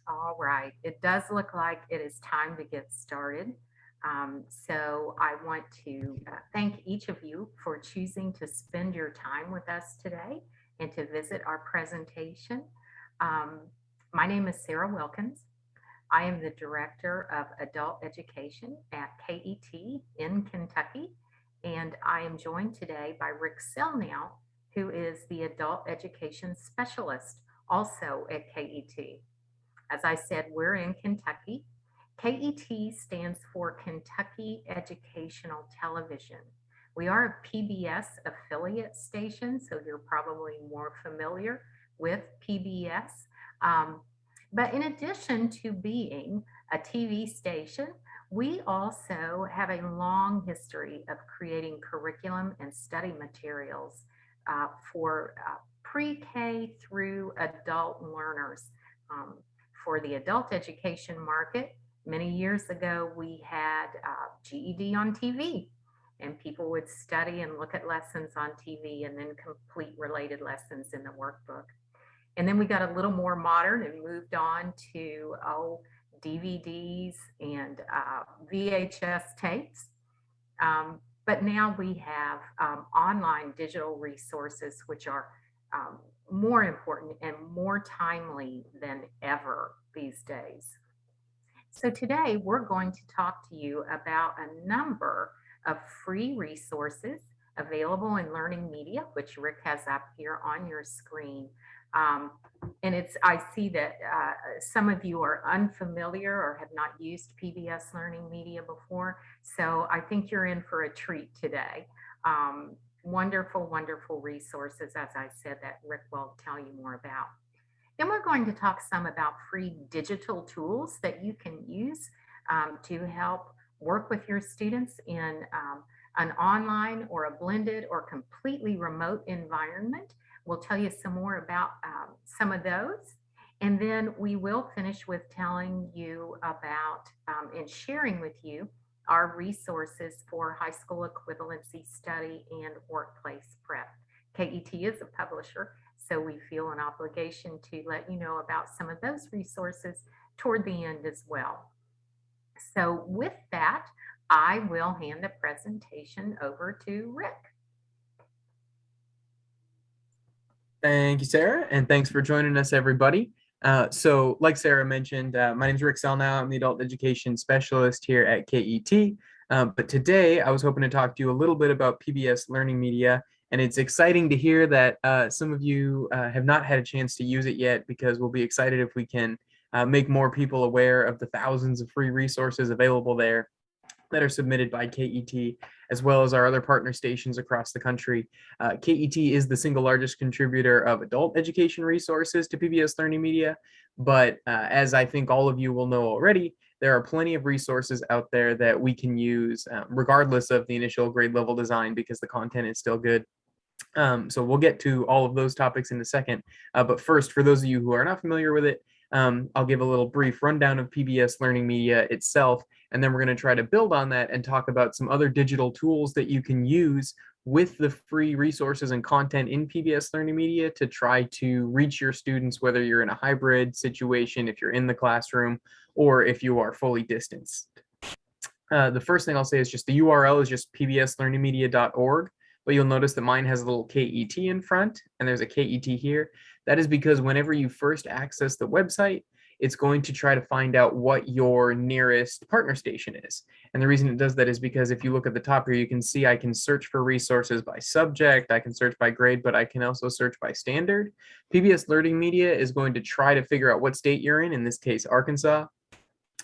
All right. It does look like it is time to get started. So I want to thank each of you for choosing to spend your time with us today and to visit our presentation. Um, my name is Sarah Wilkins. I am the Director of Adult Education at KET in Kentucky, and I am joined today by Rick Selnow, who is the Adult Education Specialist also at KET. As I said, we're in Kentucky. KET stands for Kentucky Educational Television. We are a PBS affiliate station, so you're probably more familiar with PBS. Um, but in addition to being a TV station, we also have a long history of creating curriculum and study materials for pre K through adult learners. Um, for the adult education market, many years ago, we had GED on TV, and people would study and look at lessons on TV and then complete related lessons in the workbook. And then we got a little more modern and moved on to DVDs and VHS tapes. But now we have online digital resources, which are more important and more timely than ever these days. So today we're going to talk to you about a number of free resources available in learning media, which Rick has up here on your screen. Um, and I see that some of you are unfamiliar or have not used PBS Learning Media before. So I think you're in for a treat today. Wonderful, wonderful resources, as I said, that Rick will tell you more about. Then we're going to talk some about free digital tools that you can use to help work with your students in an online or a blended or completely remote environment. We'll tell you some more about some of those. And then we will finish with telling you about and sharing with you our resources for high school equivalency study and workplace prep. KET is a publisher, so we feel an obligation to let you know about some of those resources toward the end as well. So with that, I will hand the presentation over to Rick. Thank you, Sarah, and thanks for joining us, everybody. So like Sarah mentioned, my name is Rick Selnow. I'm the Adult Education Specialist here at KET. But today I was hoping to talk to you a little bit about PBS Learning Media, and it's exciting to hear that some of you have not had a chance to use it yet, because we'll be excited if we can make more people aware of the thousands of free resources available there that are submitted by KET, as well as our other partner stations across the country. KET is the single largest contributor of adult education resources to PBS Learning Media, but as I think all of you will know already, there are plenty of resources out there that we can use regardless of the initial grade level design, because the content is still good. So we'll get to all of those topics in a second. But first, for those of you who are not familiar with it, I'll give a little brief rundown of PBS Learning Media itself, and then we're going to try to build on that and talk about some other digital tools that you can use with the free resources and content in PBS Learning Media to try to reach your students, whether you're in a hybrid situation, if you're in the classroom, or if you are fully distanced. The first thing I'll say is just the URL is just pbslearningmedia.org, but you'll notice that mine has a little KET in front, and there's a KET here. That is because whenever you first access the website, it's going to try to find out what your nearest partner station is. And the reason it does that is because if you look at the top here, you can see I can search for resources by subject, I can search by grade, but I can also search by standard. PBS Learning Media is going to try to figure out what state you're in this case, Arkansas,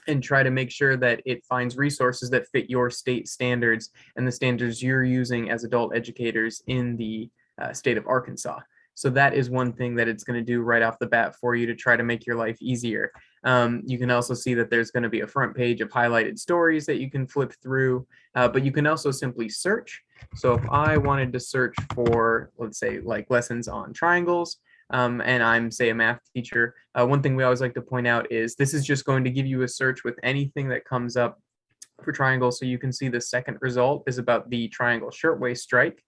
and try to make sure that it finds resources that fit your state standards and the standards you're using as adult educators in the state of Arkansas. So that is one thing that it's going to do right off the bat for you to try to make your life easier. You can also see that there's going to be a front page of highlighted stories that you can flip through, but you can also simply search. So if I wanted to search for, let's say, like lessons on triangles, and I'm, say, a math teacher, one thing we always like to point out is this is just going to give you a search with anything that comes up for triangles. So you can see the second result is about the triangle shirtwaist strike.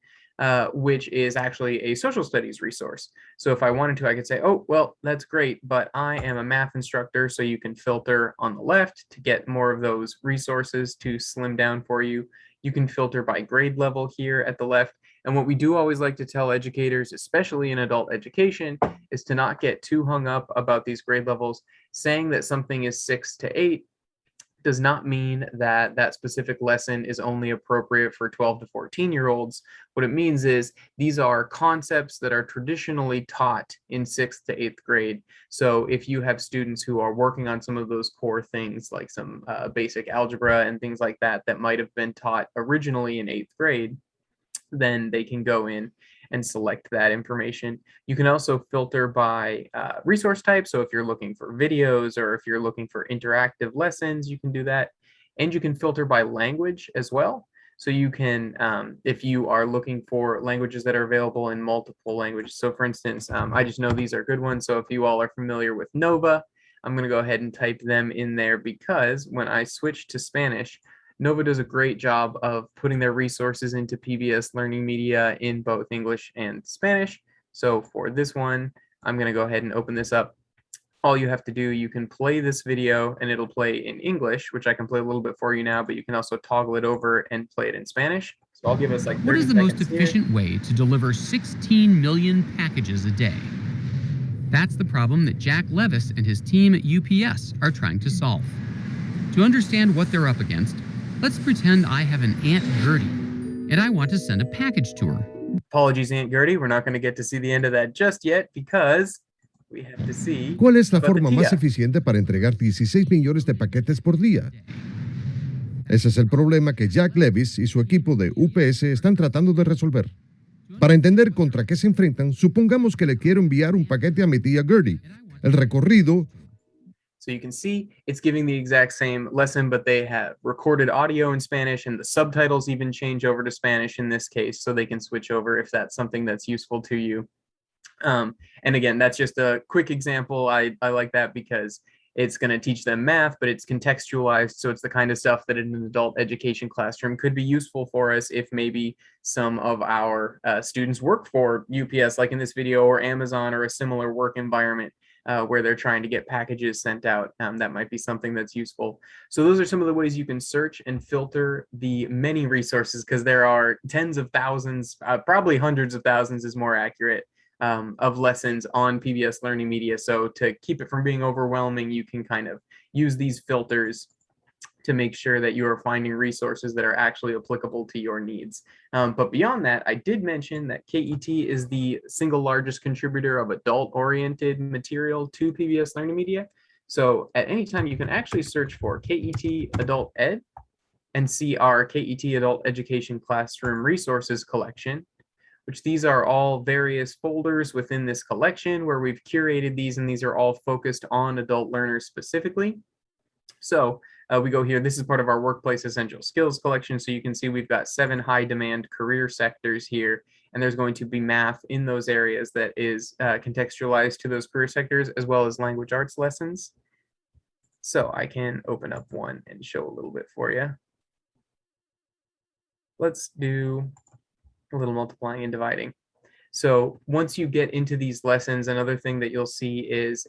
which is actually a social studies resource. So if I wanted to, I could say, oh, well, that's great, but I am a math instructor, so you can filter on the left to get more of those resources to slim down for you. You can filter by grade level here at the left. And what we do always like to tell educators, especially in adult education, is to not get too hung up about these grade levels. Saying that something is 6 to 8 does not mean that that specific lesson is only appropriate for 12 to 14-year-olds. What it means is these are concepts that are traditionally taught in 6th to 8th grade. So if you have students who are working on some of those core things, like some basic algebra and things like that, that might have been taught originally in 8th grade, then they can go in and select that information. You can also filter by resource type. So if you're looking for videos or if you're looking for interactive lessons, you can do that. And you can filter by language as well. So you can, if you are looking for languages that are available in multiple languages. So for instance, I just know these are good ones. So if you all are familiar with Nova, I'm going to go ahead and type them in there, because when I switch to Spanish, Nova does a great job of putting their resources into PBS Learning Media in both English and Spanish. So for this one, I'm going to go ahead and open this up. All you have to do, you can play this video and it'll play in English, which I can play a little bit for you now, but you can also toggle it over and play it in Spanish. So I'll give us like 30 What is the most seconds here. efficient way to deliver 16 million packages a day? That's the problem that Jack Levis and his team at UPS are trying to solve. To understand what they're up against, let's pretend I have an Aunt Gertie, and I want to send a package to her. Apologies, Aunt Gertie. We're not going to get to see the end of that just yet, because we have to see. ¿Cuál es la about the forma más TIA. eficiente para entregar 16 millones de paquetes por día? Ese es el problema que Jack Levis y su equipo de UPS están tratando de resolver. Para entender contra qué se enfrentan, supongamos que le quiero enviar un paquete a mi tía Gertie. El recorrido So you can see it's giving the exact same lesson, but they have recorded audio in Spanish, and the subtitles even change over to Spanish in this case, so they can switch over if that's something that's useful to you. And again, that's just a quick example. I like that because it's going to teach them math, but it's contextualized. So it's the kind of stuff that in an adult education classroom could be useful for us if maybe some of our students work for UPS, like in this video, or Amazon, or a similar work environment. Where they're trying to get packages sent out. That might be something that's useful. So those are some of the ways you can search and filter the many resources, because there are tens of thousands, probably hundreds of thousands is more accurate, of lessons on PBS Learning Media. So to keep it from being overwhelming, you can kind of use these filters to make sure that you are finding resources that are actually applicable to your needs. But beyond that, I did mention that KET is the single largest contributor of adult-oriented material to PBS Learning Media. So at any time, you can actually search for KET Adult Ed and see our KET Adult Education Classroom Resources collection, which these are all various folders within this collection where we've curated these, and these are all focused on adult learners specifically. So we go here. This is part of our Workplace Essential Skills collection. So you can see we've got 7 high demand career sectors here, and there's going to be math in those areas that is contextualized to those career sectors, as well as language arts lessons. So I can open up one and show a little bit for you. Let's do a little multiplying and dividing. So once you get into these lessons, another thing that you'll see is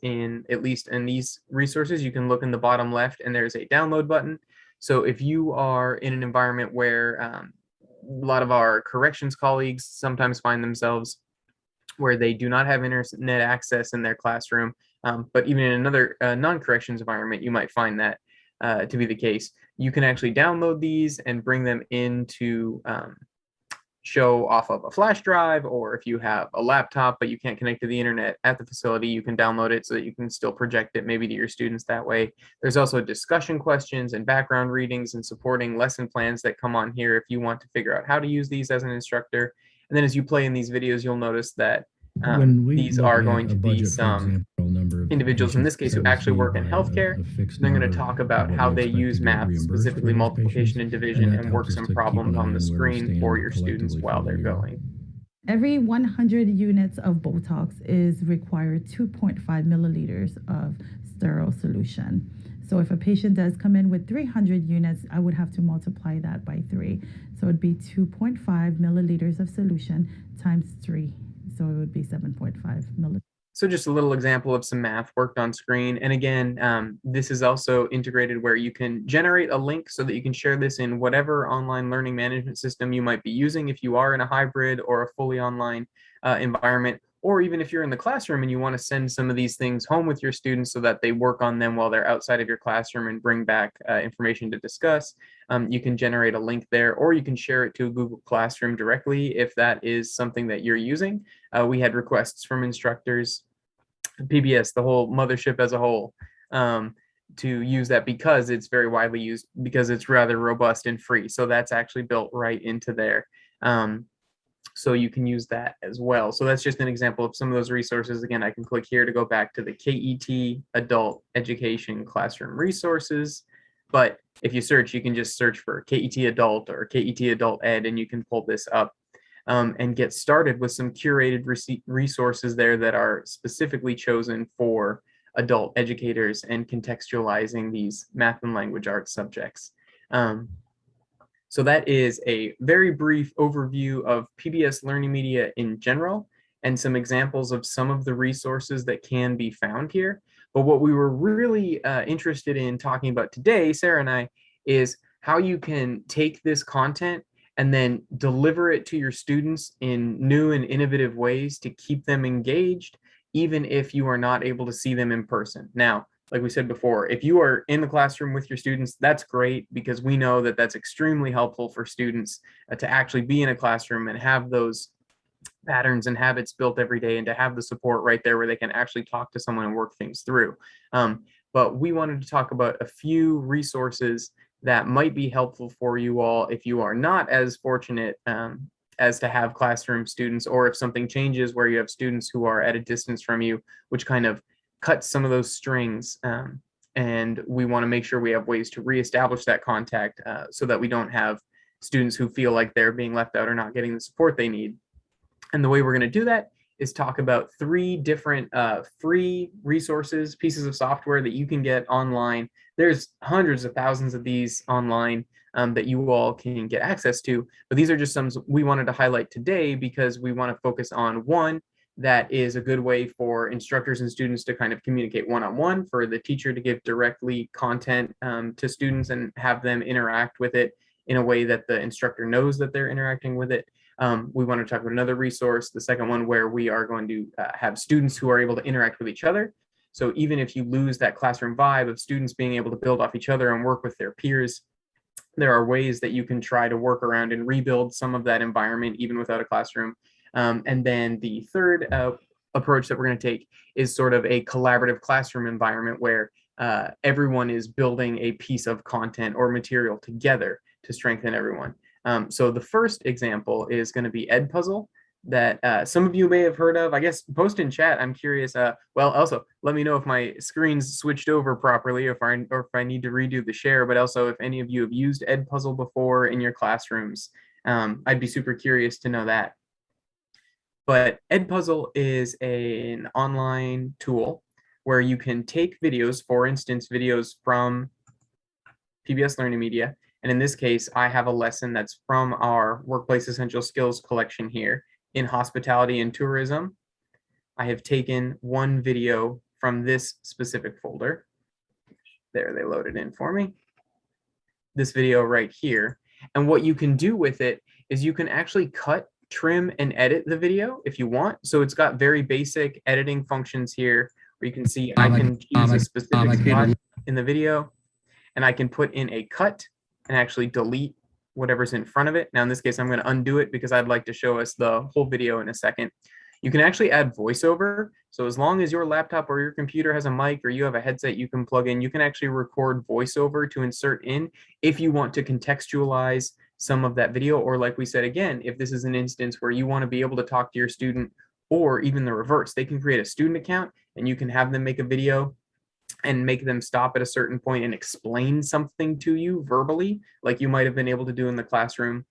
at least in these resources, you can look in the bottom left and there's a download button. So if you are in an environment where a lot of our corrections colleagues sometimes find themselves where they do not have internet access in their classroom, but even in another non-corrections environment, you might find that to be the case. You can actually download these and bring them into show off of a flash drive, or if you have a laptop but you can't connect to the internet at the facility, you can download it so that you can still project it maybe to your students that way. There's also discussion questions and background readings and supporting lesson plans that come on here if you want to figure out how to use these as an instructor. And then as you play in these videos, you'll notice that these are going to be some individuals, in this case, who actually work in healthcare. They're going to talk about how they use math, specifically multiplication and division, and work some problems on the screen for your students while they're going. Every 100 units of Botox is required 2.5 milliliters of sterile solution. So if a patient does come in with 300 units, I would have to multiply that by 3. So it'd be 2.5 milliliters of solution times 3. So it would be 7.5 milliliters. So just a little example of some math worked on screen. And again, this is also integrated where you can generate a link so that you can share this in whatever online learning management system you might be using if you are in a hybrid or a fully online environment, or even if you're in the classroom and you want to send some of these things home with your students so that they work on them while they're outside of your classroom and bring back information to discuss. You can generate a link there, or you can share it to Google Classroom directly if that is something that you're using. We had requests from instructors, PBS, the whole mothership as a whole, to use that because it's very widely used, because it's rather robust and free. So that's actually built right into there. So you can use that as well. So that's just an example of some of those resources. Again, I can click here to go back to the KET Adult Education Classroom Resources. But if you search, you can just search for KET Adult or KET Adult Ed, and you can pull this up and get started with some curated resources there that are specifically chosen for adult educators and contextualizing these math and language arts subjects. So that is a very brief overview of PBS Learning Media in general and some examples of some of the resources that can be found here. But what we were really interested in talking about today, Sarah and I, is how you can take this content and then deliver it to your students in new and innovative ways to keep them engaged, even if you are not able to see them in person. Now, like we said before, if you are in the classroom with your students, that's great, because we know that that's extremely helpful for students to actually be in a classroom and have those patterns and habits built every day, and to have the support right there where they can actually talk to someone and work things through. But we wanted to talk about a few resources that might be helpful for you all if you are not as fortunate as to have classroom students, or if something changes where you have students who are at a distance from you, which kind of cuts some of those strings. And we want to make sure we have ways to reestablish that contact so that we don't have students who feel like they're being left out or not getting the support they need. And the way we're going to do that is talk about 3 different free resources, pieces of software that you can get online. There's hundreds of thousands of these online that you all can get access to, but these are just some we wanted to highlight today because we want to focus on one that is a good way for instructors and students to kind of communicate one-on-one, for the teacher to give directly content to students and have them interact with it in a way that the instructor knows that they're interacting with it. We want to talk about another resource, the second one, where we are going to have students who are able to interact with each other. So even if you lose that classroom vibe of students being able to build off each other and work with their peers, there are ways that you can try to work around and rebuild some of that environment even without a classroom. And then the third approach that we're going to take is sort of a collaborative classroom environment where everyone is building a piece of content or material together to strengthen everyone. So the first example is going to be Edpuzzle, that some of you may have heard of. I guess post in chat. I'm curious. Well, also let me know if my screen's switched over properly, or if I need to redo the share. But also, if any of you have used Edpuzzle before in your classrooms, I'd be super curious to know that. But Edpuzzle is an online tool where you can take videos, for instance, videos from PBS Learning Media. And in this case, I have a lesson that's from our Workplace Essential Skills collection here in hospitality and tourism. I have taken one video from this specific folder. There, they loaded in for me. This video right here. And what you can do with it is you can actually cut, trim, and edit the video if you want. So it's got very basic editing functions here where you can see I can choose a specific spot in the video, and I can put in a cut and actually delete whatever's in front of it. Now in this case, I'm going to undo it because I'd like to show us the whole video in a second. You can actually add voiceover. So as long as your laptop or your computer has a mic, or you have a headset you can plug in, you can actually record voiceover to insert in if you want to contextualize some of that video. Or like we said, again, if this is an instance where you want to be able to talk to your student, or even the reverse, they can create a student account and you can have them make a video and make them stop at a certain point and explain something to you verbally, like you might have been able to do in the classroom,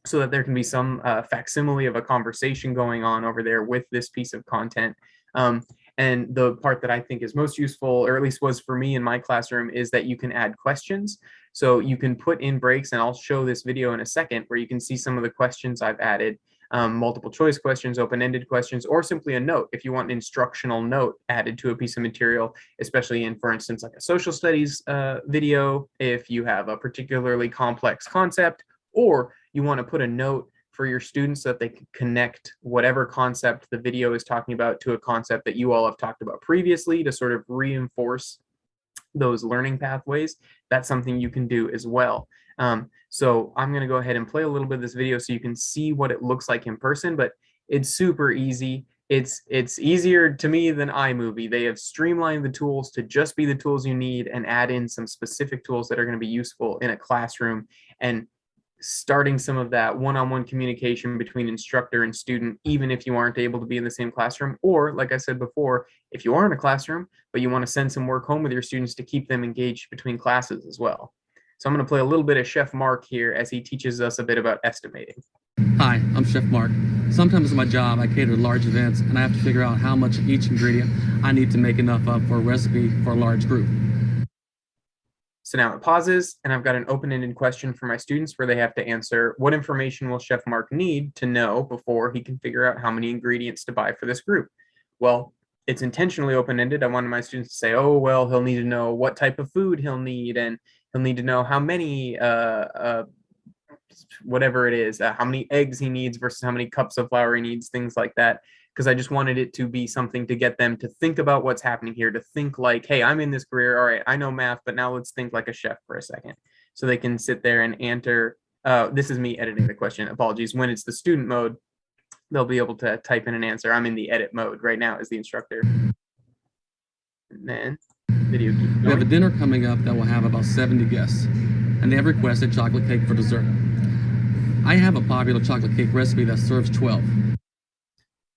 so that there can be some facsimile of a conversation going on over there with this piece of content. And And the part that I think is most useful, or at least was for me in my classroom, is that you can add questions. So you can put in breaks, and I'll show this video in a second where you can see some of the questions I've added, multiple choice questions, open-ended questions, or simply a note if you want an instructional note added to a piece of material, especially in, for instance, like a social studies video, if you have a particularly complex concept, or you want to put a note for your students so that they can connect whatever concept the video is talking about to a concept that you all have talked about previously to sort of reinforce those learning pathways. That's something you can do as well. So I'm going to go ahead and play a little bit of this video so you can see what it looks like in person, but it's super easy. It's easier to me than iMovie. They have streamlined the tools to just be the tools you need and add in some specific tools that are going to be useful in a classroom, and starting some of that one-on-one communication between instructor and student, even if you aren't able to be in the same classroom. Or, like I said before, if you are in a classroom, but you want to send some work home with your students to keep them engaged between classes as well. So I'm going to play a little bit of Chef Mark here as he teaches us a bit about estimating. Hi, I'm Chef Mark. Sometimes in my job, I cater to large events, and I have to figure out how much of each ingredient I need to make enough of for a recipe for a large group. So now it pauses, and I've got an open-ended question for my students where they have to answer, what information will Chef Mark need to know before he can figure out how many ingredients to buy for this group? Well, it's intentionally open-ended. I wanted my students to say, oh, well, he'll need to know what type of food he'll need, and he'll need to know how many, whatever it is, how many eggs he needs versus how many cups of flour he needs, things like that. Because I just wanted it to be something to get them to think about what's happening here, to think like, hey, I'm in this career. All right, I know math, but now let's think like a chef for a second. So they can sit there and enter. This is me editing the question. Apologies. When it's the student mode, they'll be able to type in an answer. I'm in the edit mode right now as the instructor. And then video keeps going. We have a dinner coming up that will have about 70 guests, and they have requested chocolate cake for dessert. I have a popular chocolate cake recipe that serves 12.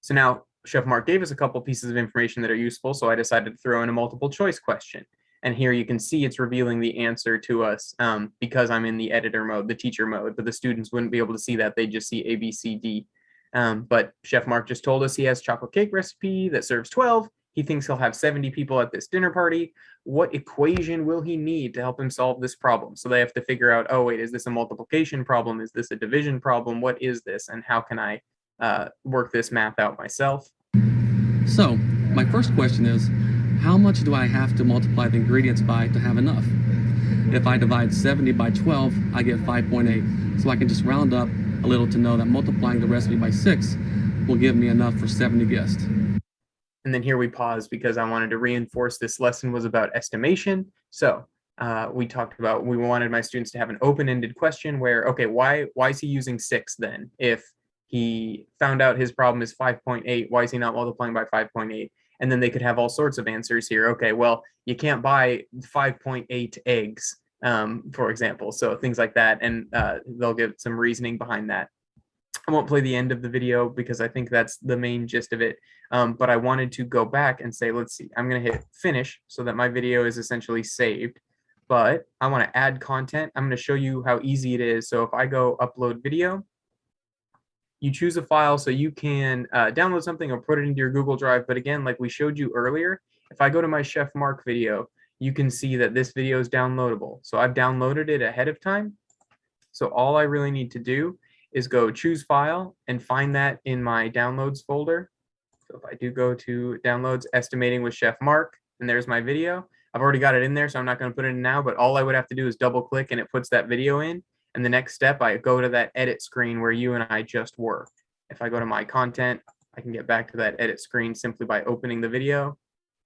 So now Chef Mark gave us a couple pieces of information that are useful, so I decided to throw in a multiple choice question. And here you can see it's revealing the answer to us because I'm in the editor mode, the teacher mode, but the students wouldn't be able to see that. They just see A, B, C, D. But Chef Mark just told us he has chocolate cake recipe that serves 12. He thinks he'll have 70 people at this dinner party. What equation will he need to help him solve this problem? So they have to figure out, oh, wait, is this a multiplication problem? Is this a division problem? What is this? And how can I work this math out myself? So, my first question is, how much do I have to multiply the ingredients by to have enough? If I divide 70 by 12, I get 5.8. So I can just round up a little to know that multiplying the recipe by 6 will give me enough for 70 guests. And then here we pause because I wanted to reinforce this lesson was about estimation. So we talked about, we wanted my students to have an open-ended question where, okay, why is he using 6 then? If he found out his problem is 5.8, why is he not multiplying by 5.8? And then they could have all sorts of answers here. Okay, well, you can't buy 5.8 eggs, for example. So things like that, and they'll give some reasoning behind that. I won't play the end of the video because I think that's the main gist of it. But I wanted to go back and say, let's see, I'm going to hit finish so that my video is essentially saved. But I want to add content. I'm going to show you how easy it is. So if I go upload video, you choose a file so you can download something or put it into your Google Drive. But again, like we showed you earlier, if I go to my Chef Mark video, you can see that this video is downloadable. So I've downloaded it ahead of time. So all I really need to do is go choose file and find that in my downloads folder. So if I do go to downloads, estimating with Chef Mark, and there's my video. I've already got it in there, so I'm not going to put it in now, but all I would have to do is double click and it puts that video in. And the next step, I go to that edit screen where you and I just were. If I go to my content, I can get back to that edit screen simply by opening the video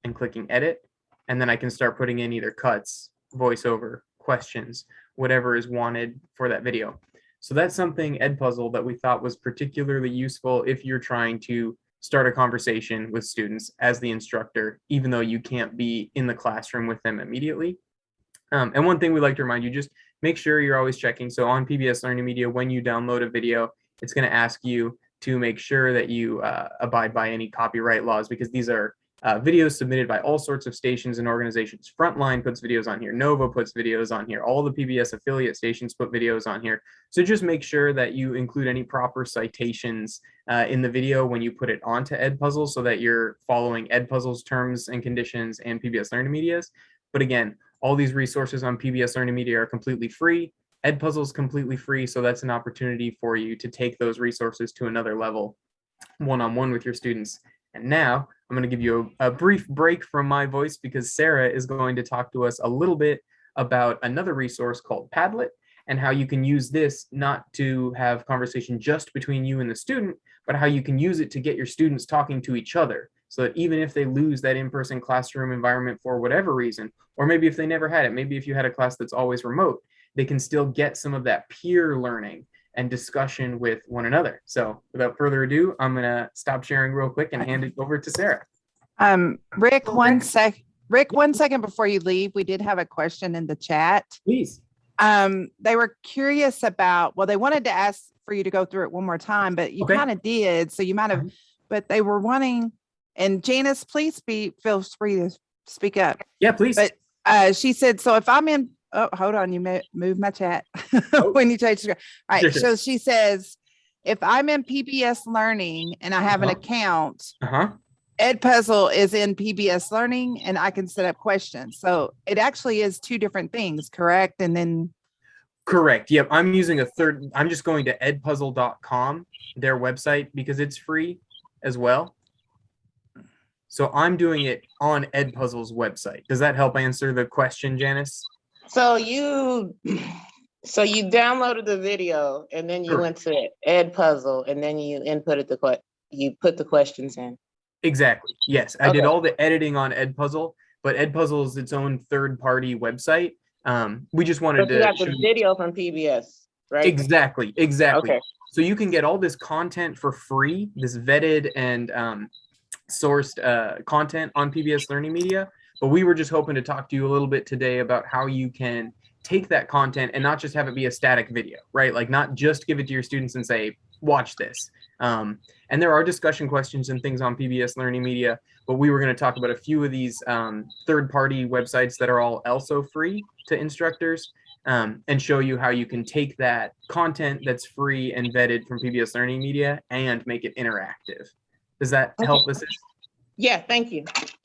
and clicking edit. And then I can start putting in either cuts, voiceover, questions, whatever is wanted for that video. So that's something, Edpuzzle, that we thought was particularly useful if you're trying to start a conversation with students as the instructor, even though you can't be in the classroom with them immediately. And one thing we like to remind you, just make sure you're always checking. So on PBS Learning Media, when you download a video, it's going to ask you to make sure that you abide by any copyright laws, because these are videos submitted by all sorts of stations and organizations. Frontline puts videos on here. Nova puts videos on here. All the PBS affiliate stations put videos on here. So just make sure that you include any proper citations in the video when you put it onto Edpuzzle so that you're following Edpuzzle's terms and conditions and PBS Learning Media's. But again, all these resources on PBS Learning Media are completely free. Edpuzzle is completely free, so that's an opportunity for you to take those resources to another level, one-on-one with your students. And now I'm going to give you a brief break from my voice because Sarah is going to talk to us a little bit about another resource called Padlet and how you can use this not to have conversation just between you and the student, but how you can use it to get your students talking to each other so that even if they lose that in-person classroom environment for whatever reason, or maybe if they never had it, maybe if you had a class that's always remote, they can still get some of that peer learning and discussion with one another. So without further ado, I'm gonna stop sharing real quick and hand it over to Sarah. Rick, one second before you leave, we did have a question in the chat. Please. They were curious about, well, they wanted to ask for you to go through it one more time, but you Okay. kind of did. So you might have, but they were wanting, and Janice, please feel free to speak up. Yeah, please. But she said, so if I'm in, oh, hold on, you may move my chat when you change the screen. All right. Sure. So she says, if I'm in PBS Learning and I have an account, Edpuzzle is in PBS Learning and I can set up questions. So it actually is two different things, correct? And then Correct. Yep. I'm using I'm just going to edpuzzle.com, their website, because it's free as well. So I'm doing it on Edpuzzle's website. Does that help answer the question, Janice? So you downloaded the video and then you Correct. went to Edpuzzle and then you you put the questions in. Exactly. Yes. I did Okay. all the editing on Edpuzzle, but Edpuzzle is its own third-party website. We just wanted But you to got show the you- video from PBS, right? Exactly. Okay. So you can get all this content for free, this vetted and sourced content on PBS Learning Media. But we were just hoping to talk to you a little bit today about how you can take that content and not just have it be a static video, right? Like not just give it to your students and say, watch this. And there are discussion questions and things on PBS Learning Media, but we were going to talk about a few of these third-party websites that are all also free to instructors and show you how you can take that content that's free and vetted from PBS Learning Media and make it interactive. Does that help us? Yeah, thank you.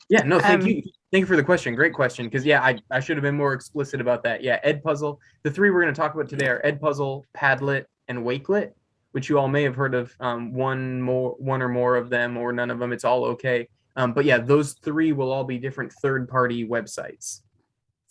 Yeah, no, thank you. Thank you for the question. Great question. Because yeah, I should have been more explicit about that. Yeah, Edpuzzle. The three we're going to talk about today are Edpuzzle, Padlet, and Wakelet, which you all may have heard of. One or more of them, or none of them. It's all okay. But yeah, those three will all be different third-party websites.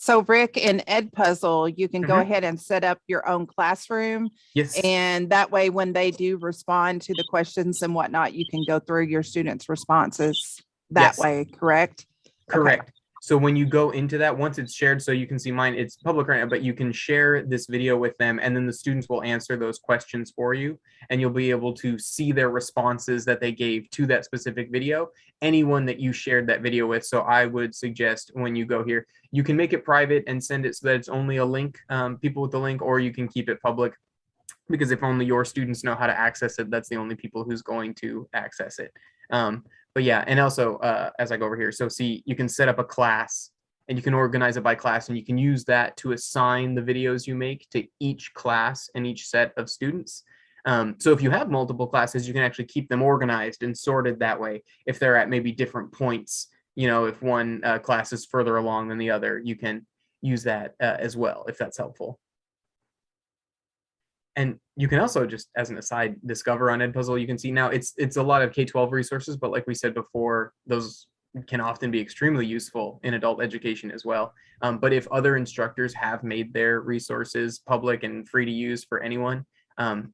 so Rick, in Edpuzzle, you can go Mhm. ahead and set up your own classroom. Yes. And that way, when they do respond to the questions and whatnot, you can go through your students' responses that Yes. way, correct? Correct. So when you go into that, once it's shared, so you can see mine, it's public right now, but you can share this video with them and then the students will answer those questions for you and you'll be able to see their responses that they gave to that specific video, anyone that you shared that video with. So I would suggest when you go here, you can make it private and send it so that it's only a link, people with the link, or you can keep it public because if only your students know how to access it, that's the only people who's going to access it. But yeah, and also as I go over here, so see, you can set up a class and you can organize it by class and you can use that to assign the videos you make to each class and each set of students. So if you have multiple classes, you can actually keep them organized and sorted that way. If they're at maybe different points, you know, if one class is further along than the other, you can use that as well, if that's helpful. And you can also just, as an aside, discover on Edpuzzle. You can see now it's a lot of K-12 resources, but like we said before, those can often be extremely useful in adult education as well. But if other instructors have made their resources public and free to use for anyone,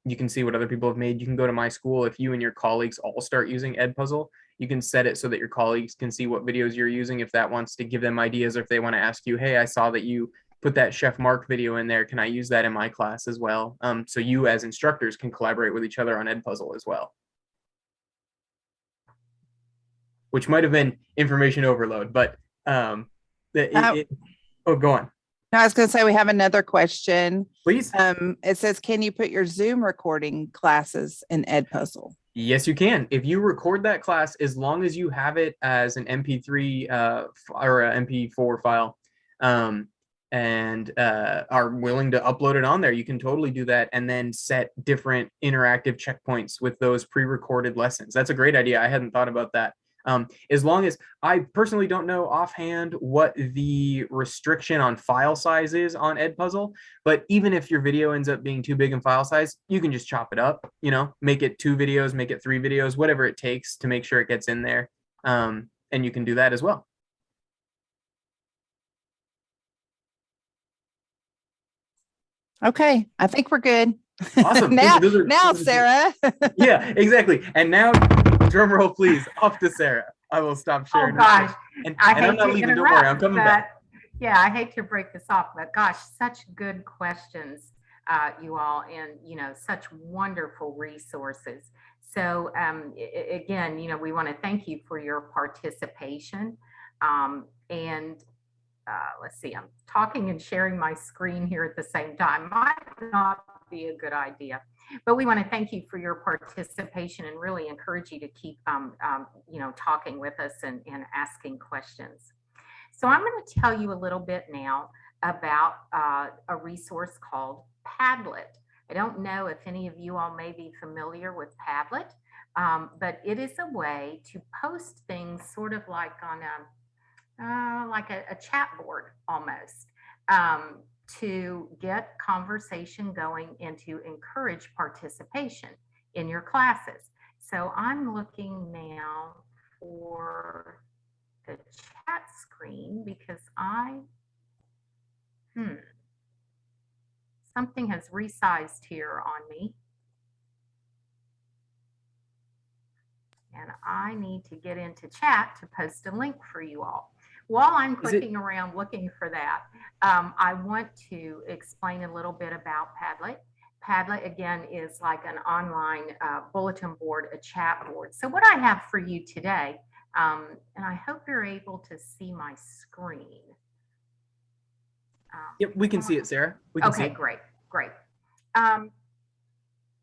you can see what other people have made. You can go to My School. If you and your colleagues all start using Edpuzzle, you can set it so that your colleagues can see what videos you're using if that wants to give them ideas, or if they want to ask you, hey, I saw that you put that Chef Mark video in there. Can I use that in my class as well? So you as instructors can collaborate with each other on Edpuzzle as well. Which might have been information overload, but oh, go on. No, I was going to say we have another question. Please. It says, can you put your Zoom recording classes in Edpuzzle? Yes, you can. If you record that class, as long as you have it as an MP3 or an MP4 file, and are willing to upload it on there, you can totally do that and then set different interactive checkpoints with those pre-recorded lessons. That's a great idea. I hadn't thought about that. As long as I personally don't know offhand what the restriction on file size is on Edpuzzle, but even if your video ends up being too big in file size, you can just chop it up, make it 2 videos, make it 3 videos, whatever it takes to make sure it gets in there. And you can do that as well. Okay, I think we're good. Awesome. now, Sarah. Yeah, exactly. And now, drum roll, please. Off to Sarah. I will stop sharing. Oh gosh, and I'm not leaving. Don't worry, I'm coming back. Yeah, I hate to break this off, but gosh, such good questions, you all, and such wonderful resources. So again, we want to thank you for your participation. And let's see, I'm talking and sharing my screen here at the same time. Might not be a good idea, but we want to thank you for your participation and really encourage you to keep, talking with us and asking questions. So I'm going to tell you a little bit now about a resource called Padlet. I don't know if any of you all may be familiar with Padlet, but it is a way to post things sort of like on a chat board almost, to get conversation going and to encourage participation in your classes. So I'm looking now for the chat screen because something has resized here on me. And I need to get into chat to post a link for you all. While I'm clicking around looking for that, I want to explain a little bit about Padlet. Padlet, again, is like an online bulletin board, a chat board. So what I have for you today, and I hope you're able to see my screen. Yep, we can see it, Sarah. We can see it. Great. I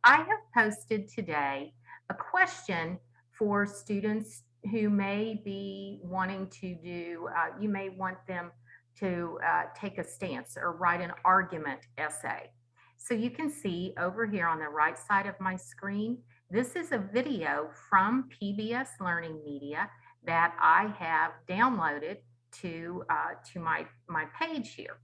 have posted today a question for students who may be wanting to do, you may want them to take a stance or write an argument essay. So you can see over here on the right side of my screen, this is a video from PBS Learning Media that I have downloaded to my page here,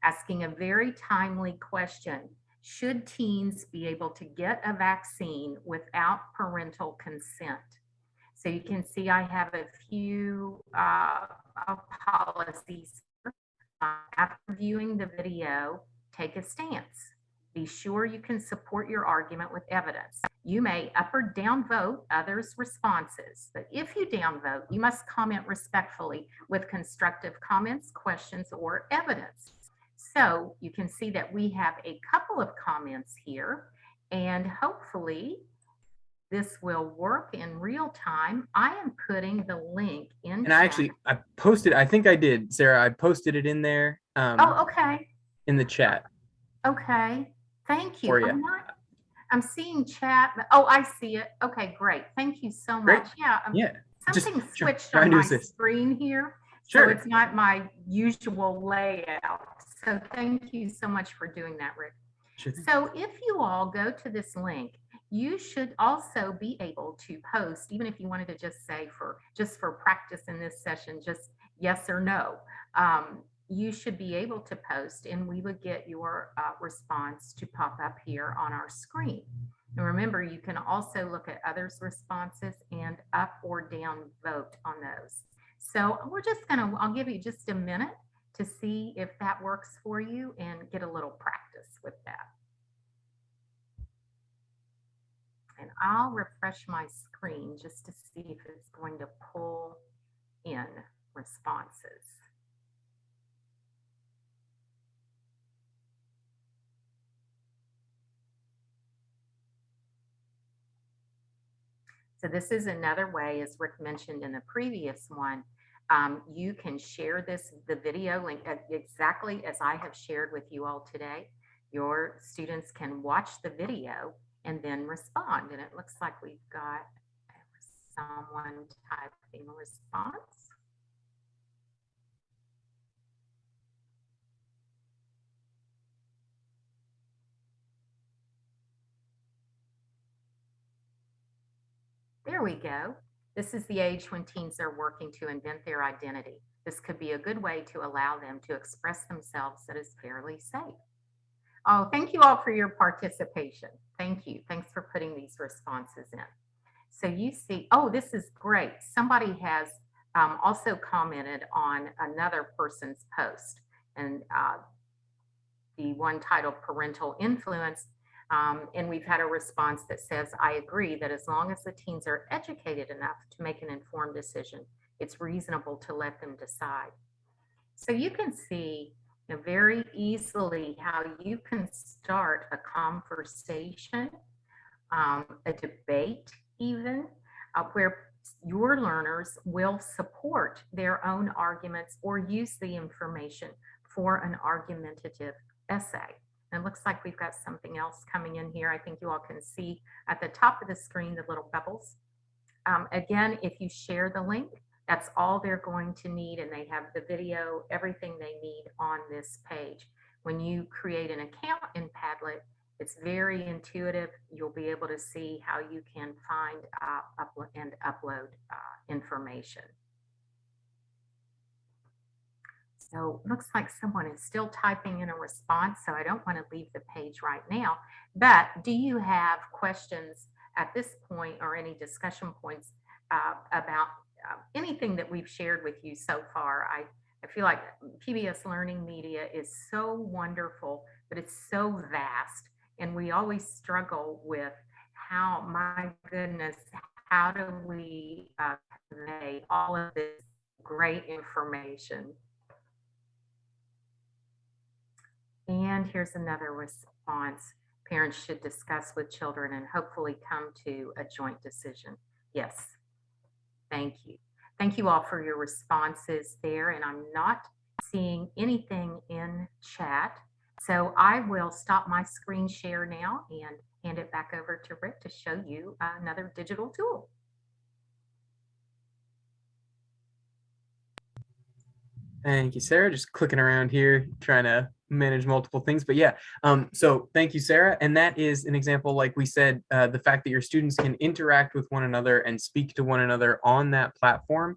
asking a very timely question. Should teens be able to get a vaccine without parental consent? So you can see I have a few policies. After viewing the video, take a stance. Be sure you can support your argument with evidence. You may up or down vote others' responses, but if you downvote, you must comment respectfully with constructive comments, questions, or evidence. So you can see that we have a couple of comments here, and hopefully this will work in real time. I am putting the link in. And I posted, I think I did, Sarah. I posted it in there. Okay. In the chat. Okay. Thank you. I'm seeing chat. Oh, I see it. Okay, great. Thank you so much. Yeah. Something switched on my screen here. Sure. So it's not my usual layout. So thank you so much for doing that, Rick. Sure. So if you all go to this link, you should also be able to post, even if you wanted to just say just for practice in this session, just yes or no. You should be able to post and we would get your response to pop up here on our screen. And remember, you can also look at others' responses and up or down vote on those. So we're just I'll give you just a minute to see if that works for you and get a little practice with that. And I'll refresh my screen just to see if it's going to pull in responses. So this is another way, as Rick mentioned in the previous one, you can share the video link exactly as I have shared with you all today. Your students can watch the video and then respond. And it looks like we've got someone typing a response. There we go. This is the age when teens are working to invent their identity. This could be a good way to allow them to express themselves that is fairly safe. Oh, thank you all for your participation. Thank you. Thanks for putting these responses in. So you see, oh, this is great. Somebody has also commented on another person's post, and the one titled Parental Influence. And we've had a response that says, I agree that as long as the teens are educated enough to make an informed decision, it's reasonable to let them decide. So you can see very easily how you can start a conversation, a debate even, where your learners will support their own arguments or use the information for an argumentative essay. And it looks like we've got something else coming in here. I think you all can see at the top of the screen the little bubbles. Again, if you share the link, that's all they're going to need, and they have the video, everything they need on this page. When you create an account in Padlet, it's very intuitive. You'll be able to see how you can find and upload information. So it looks like someone is still typing in a response, so I don't want to leave the page right now. But do you have questions at this point or any discussion points about anything that we've shared with you so far? I feel like PBS Learning Media is so wonderful, but it's so vast. And we always struggle with how, my goodness, how do we convey all of this great information? And here's another response. Parents should discuss with children and hopefully come to a joint decision. Yes, thank you. Thank you all for your responses there. And I'm not seeing anything in chat. So I will stop my screen share now and hand it back over to Rick to show you another digital tool. Thank you, Sarah. Just clicking around here, trying to manage multiple things. But yeah, so thank you, Sarah. And that is an example, like we said, the fact that your students can interact with one another and speak to one another on that platform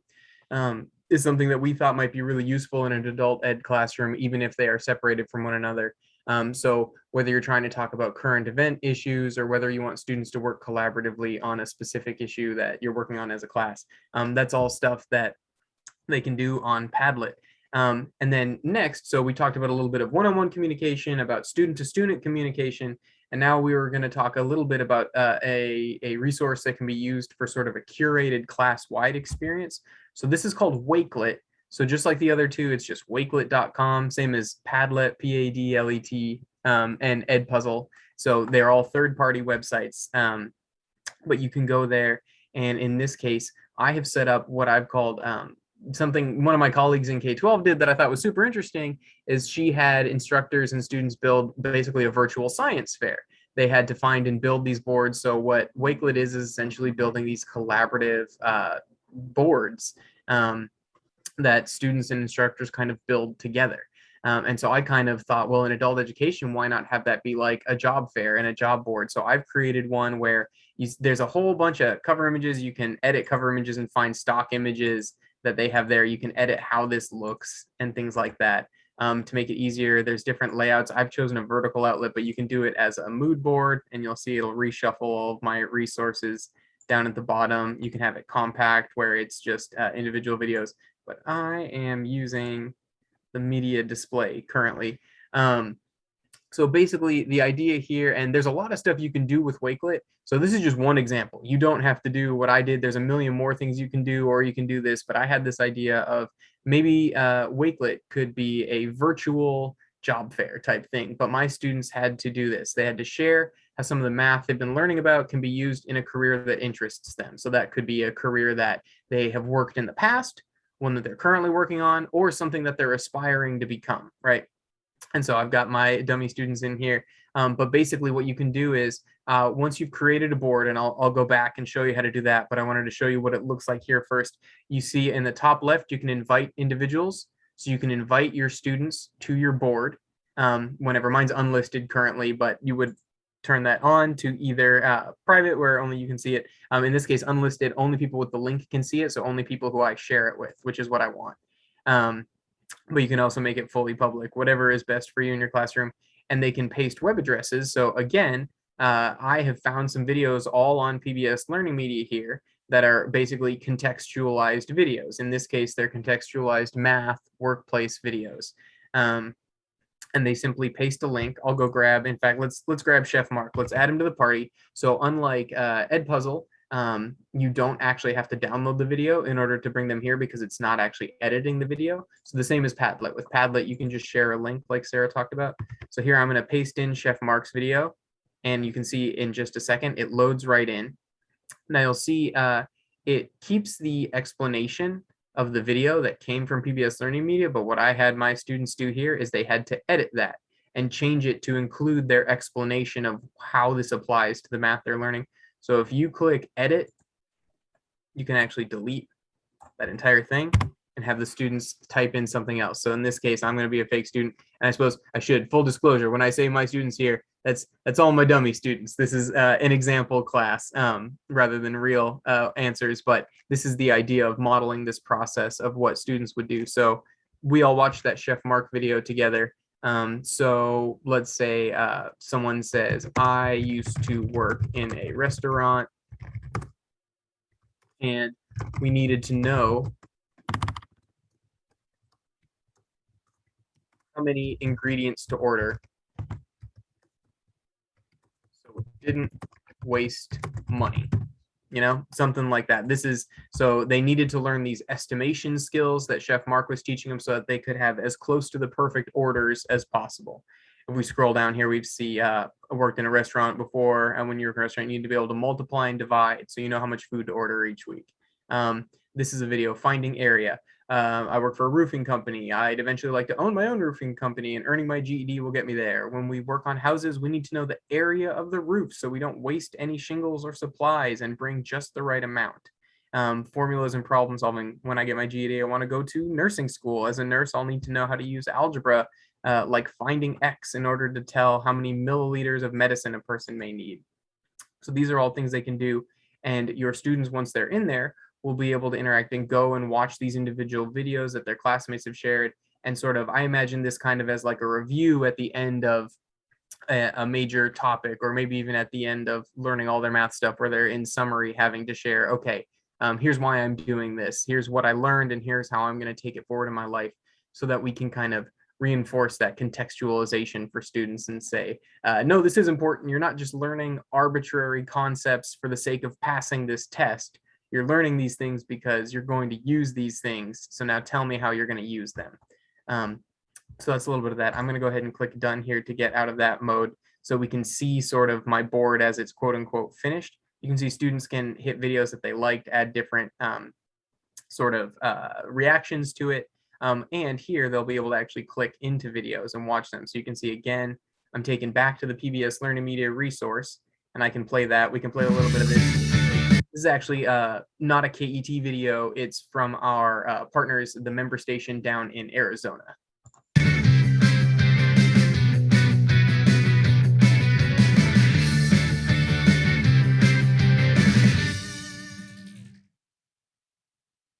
is something that we thought might be really useful in an adult ed classroom, even if they are separated from one another. So whether you're trying to talk about current event issues or whether you want students to work collaboratively on a specific issue that you're working on as a class, that's all stuff that they can do on Padlet. And then next, so we talked about a little bit of one-on-one communication, about student-to-student communication, and now we were going to talk a little bit about a resource that can be used for sort of a curated class-wide experience. So this is called Wakelet. So just like the other two, it's just wakelet.com, same as Padlet, P-A-D-L-E-T, and Edpuzzle. So they're all third-party websites, but you can go there. And in this case, I have set up what I've called something one of my colleagues in K-12 did that I thought was super interesting is she had instructors and students build basically a virtual science fair. They had to find and build these boards. So what Wakelet is essentially building these collaborative boards that students and instructors kind of build together. And so I kind of thought, well, in adult education, why not have that be like a job fair and a job board? So I've created one where there's a whole bunch of cover images. You can edit cover images and find stock images that they have there. You can edit how this looks and things like that to make it easier. There's different layouts. I've chosen a vertical outlet, but you can do it as a mood board, and you'll see it'll reshuffle all of my resources down at the bottom. You can have it compact where it's just individual videos, but I am using the media display currently. So basically the idea here, and there's a lot of stuff you can do with Wakelet. So this is just one example. You don't have to do what I did. There's a million more things you can do, or you can do this, but I had this idea of maybe Wakelet could be a virtual job fair type thing, but my students had to do this. They had to share how some of the math they've been learning about can be used in a career that interests them. So that could be a career that they have worked in the past, one that they're currently working on, or something that they're aspiring to become, right? And so I've got my dummy students in here. But basically what you can do is once you've created a board, and I'll go back and show you how to do that, but I wanted to show you what it looks like here first. You see in the top left, you can invite individuals. So you can invite your students to your board whenever. Mine's unlisted currently, but you would turn that on to either private, where only you can see it. In this case, unlisted, only people with the link can see it. So only people who I share it with, which is what I want. But you can also make it fully public, whatever is best for you in your classroom. And they can paste web addresses. So again, I have found some videos all on PBS Learning Media here that are basically contextualized videos. In this case, they're contextualized math workplace videos. And they simply paste a link. I'll go grab, in fact, let's grab Chef Mark. Let's add him to the party. So unlike Edpuzzle, you don't actually have to download the video in order to bring them here, because it's not actually editing the video. So the same as Padlet. With Padlet, you can just share a link like Sarah talked about. So here I'm going to paste in Chef Mark's video, and you can see in just a second, it loads right in. Now you'll see it keeps the explanation of the video that came from PBS Learning Media, but what I had my students do here is they had to edit that and change it to include their explanation of how this applies to the math they're learning. So if you click edit, you can actually delete that entire thing and have the students type in something else. So in this case, I'm going to be a fake student. And I suppose I should, full disclosure, when I say my students here, that's all my dummy students. This is an example class rather than real answers. But this is the idea of modeling this process of what students would do. So we all watched that Chef Mark video together. So let's say someone says, I used to work in a restaurant, and we needed to know how many ingredients to order so we didn't waste money, you know, something like that. This is, so they needed to learn these estimation skills that Chef Mark was teaching them so that they could have as close to the perfect orders as possible. If we scroll down here, we see I worked in a restaurant before, and when you're in a restaurant, you need to be able to multiply and divide so you know how much food to order each week. This is a video, finding area. I work for a roofing company. I'd eventually like to own my own roofing company, and earning my GED will get me there. When we work on houses, we need to know the area of the roof so we don't waste any shingles or supplies and bring just the right amount. Formulas and problem solving. When I get my GED, I want to go to nursing school. As a nurse, I'll need to know how to use algebra, like finding X in order to tell how many milliliters of medicine a person may need. So these are all things they can do. And your students, once they're in there, will be able to interact and go and watch these individual videos that their classmates have shared. And sort of, I imagine this kind of as like a review at the end of a major topic, or maybe even at the end of learning all their math stuff, where they're in summary having to share, okay, here's why I'm doing this, here's what I learned, and here's how I'm going to take it forward in my life, so that we can kind of reinforce that contextualization for students and say, no, this is important. You're not just learning arbitrary concepts for the sake of passing this test. You're learning these things because you're going to use these things. So now tell me how you're going to use them. So that's a little bit of that. I'm going to go ahead and click done here to get out of that mode, so we can see sort of my board as it's quote unquote finished. You can see students can hit videos that they liked, add different sort of reactions to it. And here they'll be able to actually click into videos and watch them. So you can see, again, I'm taken back to the PBS Learning Media resource, and I can play that. We can play a little bit of this. This is actually not a KET video. It's from our partners, the member station down in Arizona.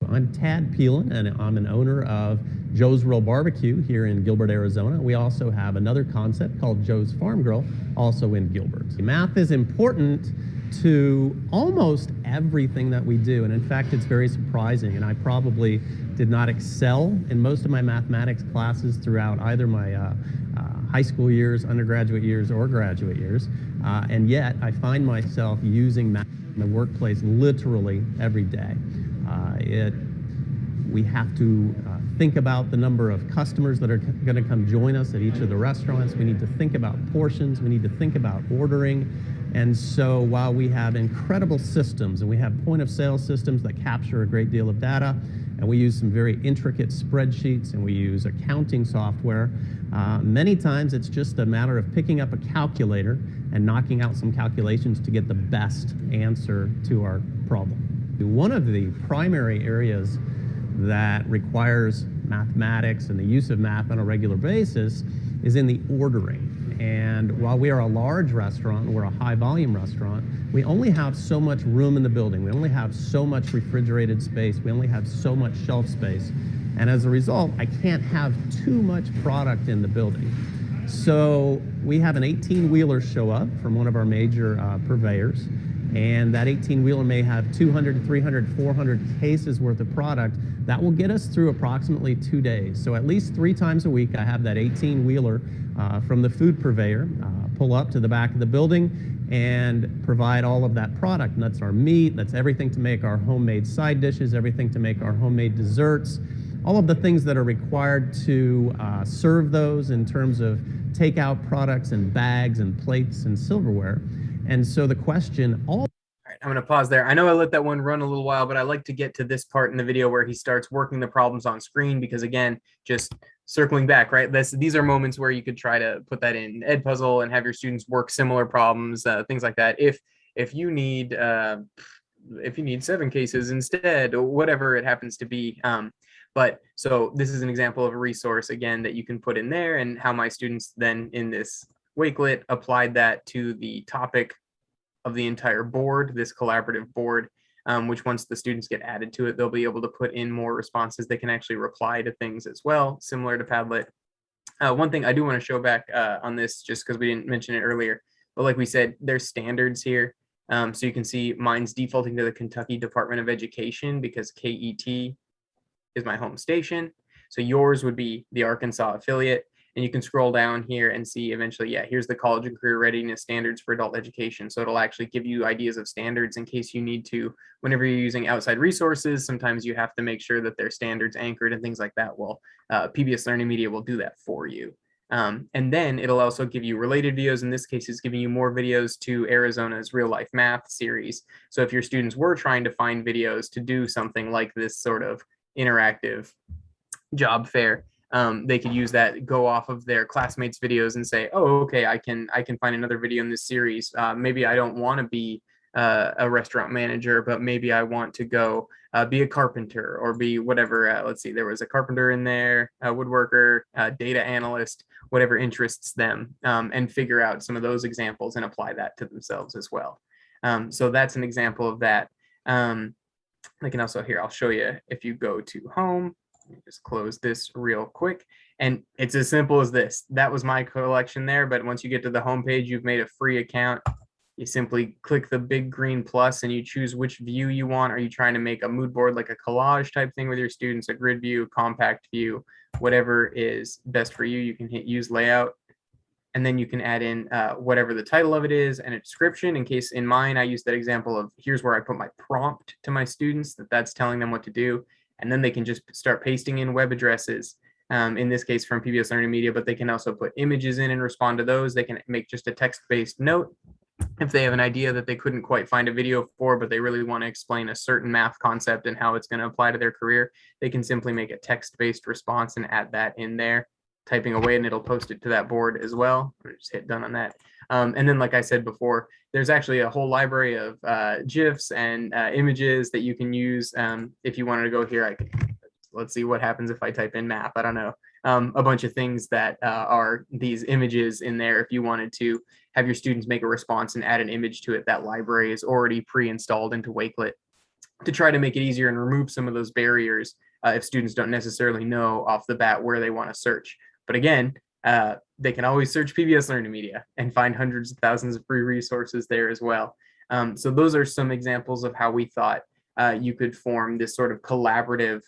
I'm Tad Peelan, and I'm an owner of Joe's Real Barbecue here in Gilbert, Arizona. We also have another concept called Joe's Farm Grill, also in Gilbert. Math is important to almost everything that we do, and in fact, it's very surprising, and I probably did not excel in most of my mathematics classes throughout either my high school years, undergraduate years, or graduate years, and yet I find myself using math in the workplace literally every day. We have to think about the number of customers that are going to come join us at each of the restaurants. We need to think about portions. We need to think about ordering. And so while we have incredible systems, and we have point of sale systems that capture a great deal of data, And we use some very intricate spreadsheets, and we use accounting software. Many times it's just a matter of picking up a calculator and knocking out some calculations to get the best answer to our problem. One of the primary areas that requires mathematics and the use of math on a regular basis is in the ordering. And while we are a large restaurant, we're a high volume restaurant, we only have so much room in the building. We only have so much refrigerated space. We only have so much shelf space. And as a result, I can't have too much product in the building. So we have an 18-wheeler show up from one of our major purveyors. And that 18-wheeler may have 200, 300, 400 cases worth of product. That will get us through approximately 2 days. So at least 3 times a week, I have that 18-wheeler from the food purveyor pull up to the back of the building and provide all of that product. And that's our meat, that's everything to make our homemade side dishes, everything to make our homemade desserts, all of the things that are required to serve those in terms of takeout products and bags and plates and silverware. And so the question, all right, I'm going to pause there. I know I let that one run a little while, but I like to get to this part in the video where he starts working the problems on screen, because again, just circling back, right? These are moments where you could try to put that in Edpuzzle and have your students work similar problems, things like that. If you need 7 cases instead, or whatever it happens to be. But so this is an example of a resource again that you can put in there, and how my students then in this Wakelet applied that to the topic of the entire board, this collaborative board, which once the students get added to it, they'll be able to put in more responses. They can actually reply to things as well, similar to Padlet. One thing I do want to show back on this, just because we didn't mention it earlier, but like we said, there's standards here. So you can see mine's defaulting to the Kentucky Department of Education because KET is my home station. So yours would be the Arkansas affiliate. And you can scroll down here and see eventually, yeah, here's the college and career readiness standards for adult education. So it'll actually give you ideas of standards in case you need to, whenever you're using outside resources, sometimes you have to make sure that their standards anchored and things like that. Well, PBS Learning Media will do that for you. And then it'll also give you related videos. In this case, it's giving you more videos to Arizona's real life math series. So if your students were trying to find videos to do something like this sort of interactive job fair, they could use that, go off of their classmates' videos and say, oh, okay, I can find another video in this series. Maybe I don't want to be a restaurant manager, but maybe I want to go be a carpenter or be whatever. Let's see, there was a carpenter in there, a woodworker, data analyst, whatever interests them, and figure out some of those examples and apply that to themselves as well. So that's an example of that. I can also, here, I'll show you, if you go to home, just close this real quick, and it's as simple as this. That was my collection there, but once you get to the home page, you've made a free account. You simply click the big green plus and you choose which view you want. Are you trying to make a mood board, like a collage type thing with your students, a grid view, compact view, whatever is best for you? You can hit use layout, and then you can add in whatever the title of it is and a description. In case in mine, I use that example of here's where I put my prompt to my students, that's telling them what to do. And then they can just start pasting in web addresses, in this case from PBS Learning Media, but they can also put images in and respond to those. They can make just a text-based note if they have an idea that they couldn't quite find a video for, but they really want to explain a certain math concept and how it's going to apply to their career. They can simply make a text-based response and add that in there, typing away, and it'll post it to that board as well. Just hit done on that. And then, like I said before, there's actually a whole library of GIFs and images that you can use. If you wanted to go here, let's see what happens if I type in math. I don't know. A bunch of things that are these images in there. If you wanted to have your students make a response and add an image to it, that library is already pre-installed into Wakelet to try to make it easier and remove some of those barriers if students don't necessarily know off the bat where they want to search. But again, they can always search PBS Learning Media and find hundreds of thousands of free resources there as well. So those are some examples of how we thought you could form this sort of collaborative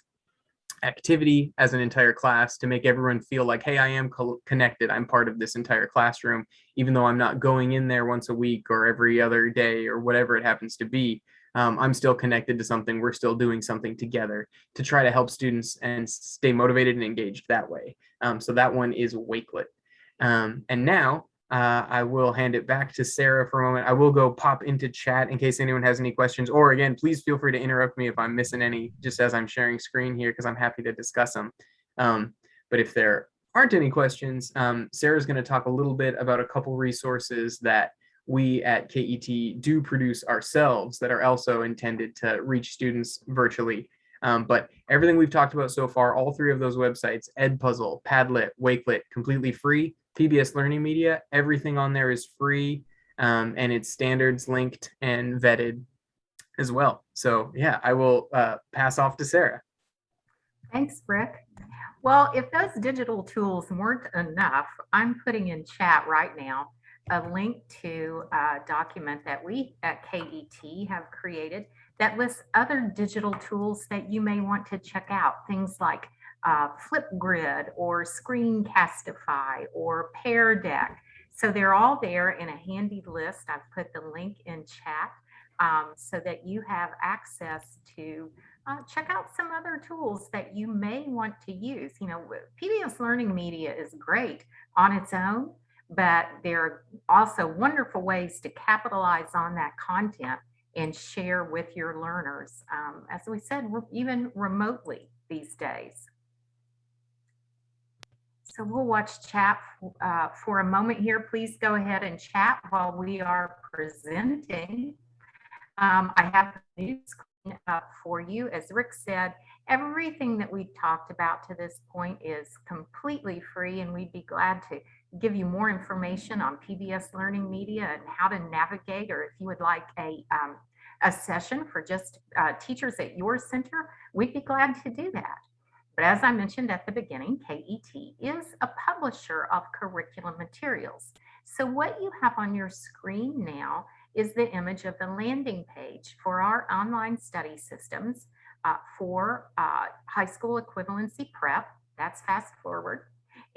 activity as an entire class to make everyone feel like, hey, I am connected. I'm part of this entire classroom, even though I'm not going in there once a week or every other day or whatever it happens to be. I'm still connected to something. We're still doing something together to try to help students and stay motivated and engaged that way. So that one is Wakelet. And now I will hand it back to Sarah for a moment. I will go pop into chat in case anyone has any questions, or again, please feel free to interrupt me if I'm missing any just as I'm sharing screen here, because I'm happy to discuss them. But if there aren't any questions, Sarah's going to talk a little bit about a couple resources that we at KET do produce ourselves that are also intended to reach students virtually. But everything we've talked about so far, all three of those websites, Edpuzzle, Padlet, Wakelet, completely free. PBS Learning Media, everything on there is free, and it's standards linked and vetted as well. So yeah, I will pass off to Sarah. Thanks, Rick. Well, if those digital tools weren't enough, I'm putting in chat right now a link to a document that we at KET have created that lists other digital tools that you may want to check out. Things like Flipgrid or Screencastify or Pear Deck. So they're all there in a handy list. I've put the link in chat so that you have access to check out some other tools that you may want to use. You know, PBS Learning Media is great on its own, but there are also wonderful ways to capitalize on that content and share with your learners. As we said, even remotely these days. So we'll watch chat for a moment here. Please go ahead and chat while we are presenting. I have the new screen up for you. As Rick said, everything that we've talked about to this point is completely free, and we'd be glad to give you more information on PBS Learning Media and how to navigate, or if you would like a session for just teachers at your center, we'd be glad to do that. But as I mentioned at the beginning, KET is a publisher of curriculum materials. So what you have on your screen now is the image of the landing page for our online study systems for high school equivalency prep, that's fast forward,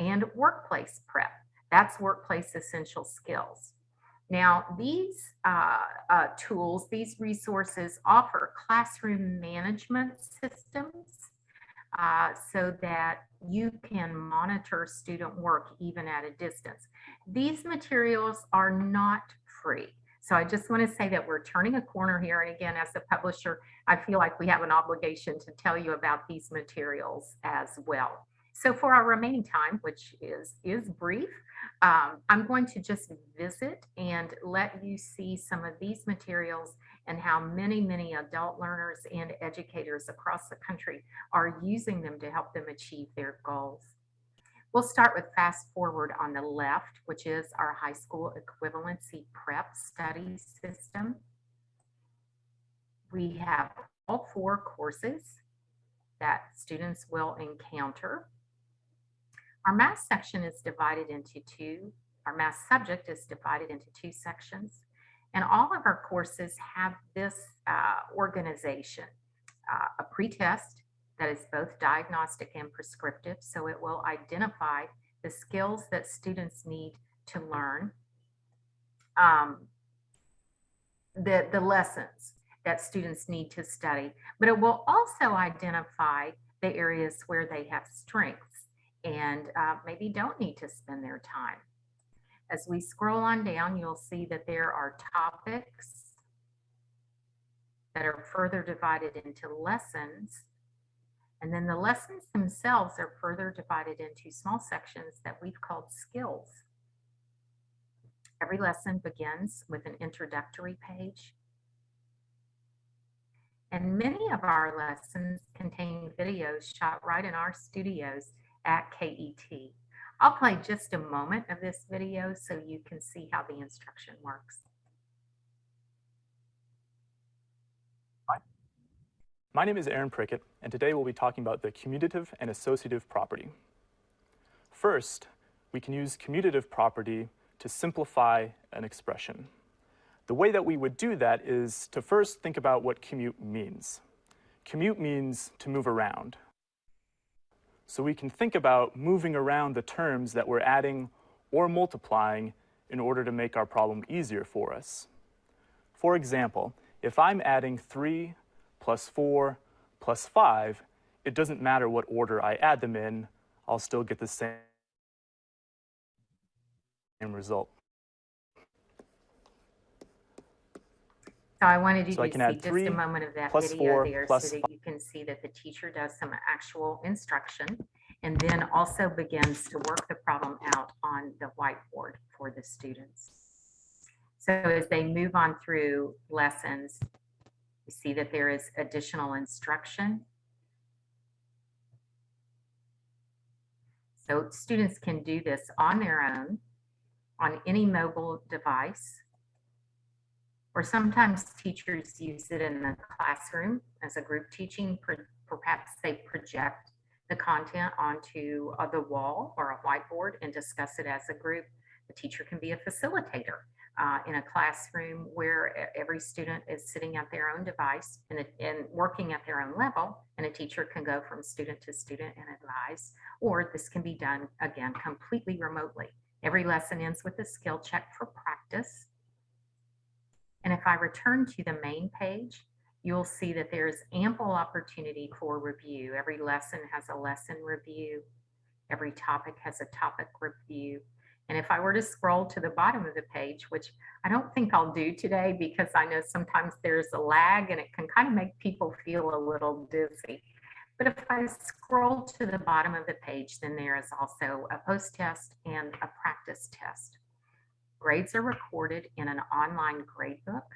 and workplace prep, that's workplace essential skills. Now, these tools, these resources offer classroom management systems so that you can monitor student work even at a distance. These materials are not free. So I just want to say that we're turning a corner here. And again, as a publisher, I feel like we have an obligation to tell you about these materials as well. So for our remaining time, which is brief, I'm going to just visit and let you see some of these materials and how many adult learners and educators across the country are using them to help them achieve their goals. We'll start with fast forward on the left, which is our high school equivalency prep study system. We have all 4 courses that students will encounter. Our math section is divided into 2. Our math subject is divided into 2 sections. And all of our courses have this organization, a pretest that is both diagnostic and prescriptive. So it will identify the skills that students need to learn, the lessons that students need to study, but it will also identify the areas where they have strengths and maybe don't need to spend their time. As we scroll on down, you'll see that there are topics that are further divided into lessons. And then the lessons themselves are further divided into small sections that we've called skills. Every lesson begins with an introductory page. And many of our lessons contain videos shot right in our studios at KET. I'll play just a moment of this video so you can see how the instruction works. My name is Aaron Prickett, and today we'll be talking about the commutative and associative property. First, we can use commutative property to simplify an expression. The way that we would do that is to first think about what commute means. Commute means to move around. So we can think about moving around the terms that we're adding or multiplying in order to make our problem easier for us. For example, if I'm adding 3 plus 4 plus 5, it doesn't matter what order I add them in, I'll still get the same result. So I wanted you So I to can see add just 3 a moment of that plus video 4 there so plus that you can see that the teacher does some actual instruction and then also begins to work the problem out on the whiteboard for the students. So as they move on through lessons, you see that there is additional instruction. So students can do this on their own, on any mobile device, or sometimes teachers use it in the classroom as a group teaching. Perhaps they project the content onto the wall or a whiteboard and discuss it as a group. The teacher can be a facilitator in a classroom where every student is sitting at their own device and working at their own level, and a teacher can go from student to student and advise, or this can be done, again, completely remotely. Every lesson ends with a skill check for practice. And if I return to the main page, you'll see that there's ample opportunity for review. Every lesson has a lesson review. Every topic has a topic review. And if I were to scroll to the bottom of the page, which I don't think I'll do today because I know sometimes there's a lag and it can kind of make people feel a little dizzy. But if I scroll to the bottom of the page, then there is also a post-test and a practice test. Grades are recorded in an online gradebook.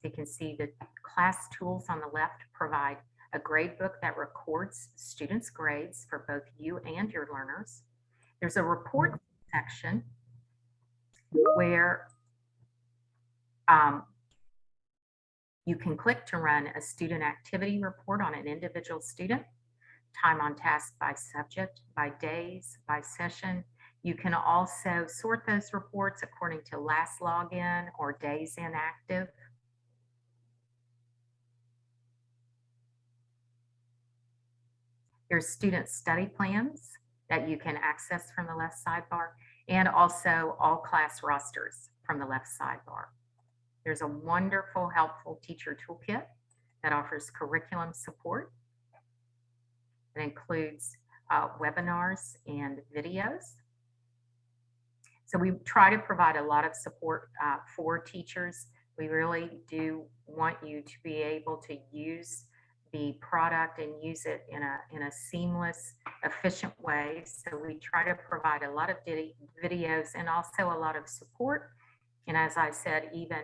You can see the class tools on the left provide a gradebook that records students' grades for both you and your learners. There's a report section where you can click to run a student activity report on an individual student, time on task by subject, by days, by session. You can also sort those reports according to last login or days inactive. There's student study plans that you can access from the left sidebar, and also all class rosters from the left sidebar. There's a wonderful, helpful teacher toolkit that offers curriculum support. It includes webinars and videos. So we try to provide a lot of support for teachers. We really do want you to be able to use the product and use it in a seamless, efficient way. So we try to provide a lot of videos and also a lot of support. And as I said, even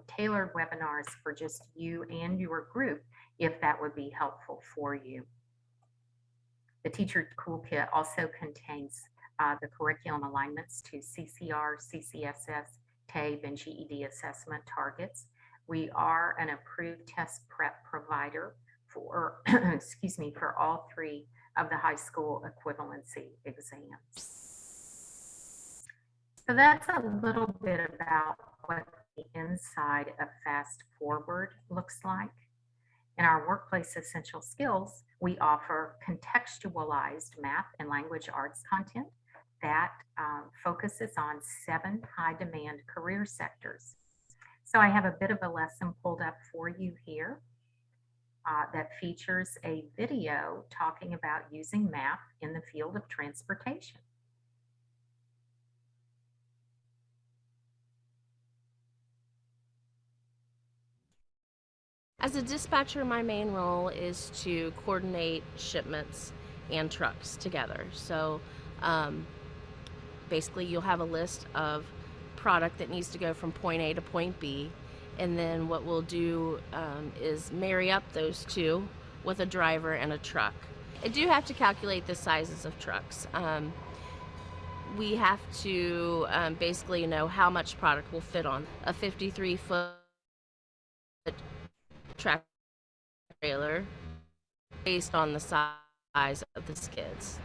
tailored webinars for just you and your group, if that would be helpful for you. The teacher toolkit also contains the curriculum alignments to CCR, CCSS, TABE, and GED assessment targets. We are an approved test prep provider for, excuse me, for all 3 of the high school equivalency exams. So that's a little bit about what the inside of Fast Forward looks like. In our Workplace Essential Skills, we offer contextualized math and language arts content that focuses on 7 high-demand career sectors. So I have a bit of a lesson pulled up for you here that features a video talking about using math in the field of transportation. As a dispatcher, my main role is to coordinate shipments and trucks together. So basically you'll have a list of product that needs to go from point A to point B, and then what we'll do is marry up those 2 with a driver and a truck. I do have to calculate the sizes of trucks. We have to basically know how much product will fit on a 53-foot tractor trailer based on the size of the skids.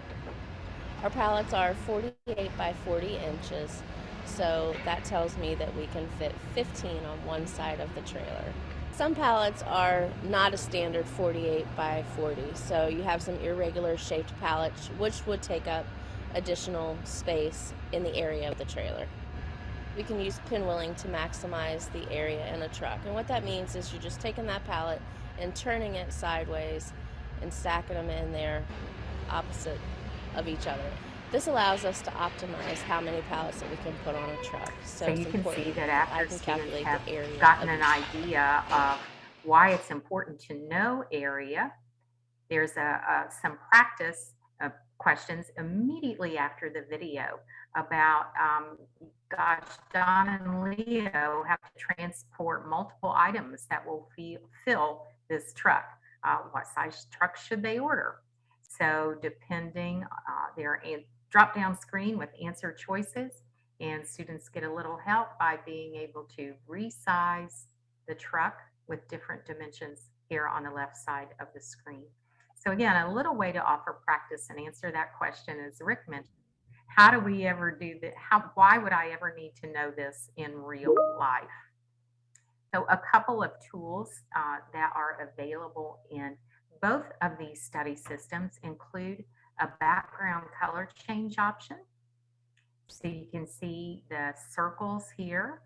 Our pallets are 48 by 40 inches, so that tells me that we can fit 15 on one side of the trailer. Some pallets are not a standard 48 by 40, so you have some irregular shaped pallets which would take up additional space in the area of the trailer. We can use pinwheeling to maximize the area in a truck, and what that means is you're just taking that pallet and turning it sideways and stacking them in there opposite of each other. This allows us to optimize how many pallets that we can put on a truck. So So it's you can important see that I after can students calculate have the area gotten of an each idea of why it's important to know area, there's some practice questions immediately after the video about, gosh, Don and Leo have to transport multiple items that will fill this truck. What size truck should they order? So depending, their drop down screen with answer choices, and students get a little help by being able to resize the truck with different dimensions here on the left side of the screen. So again, a little way to offer practice and answer that question, as Rick mentioned. How do we ever do that? Why would I ever need to know this in real life? So a couple of tools that are available in both of these study systems include a background color change option. So you can see the circles here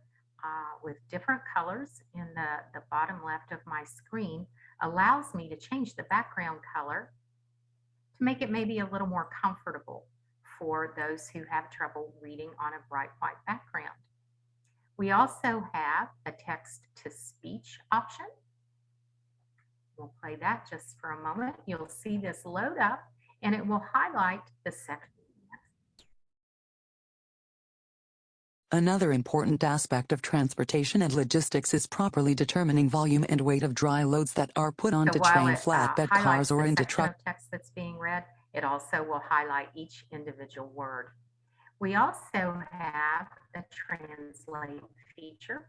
with different colors in the bottom left of my screen allows me to change the background color to make it maybe a little more comfortable for those who have trouble reading on a bright white background. We also have a text-to-speech option. We'll play that just for a moment. You'll see this load up and it will highlight the section. Another important aspect of transportation and logistics is properly determining volume and weight of dry loads that are put onto train, flatbed cars, or into truck. Text that's being read, it also will highlight each individual word. We also have a translate feature.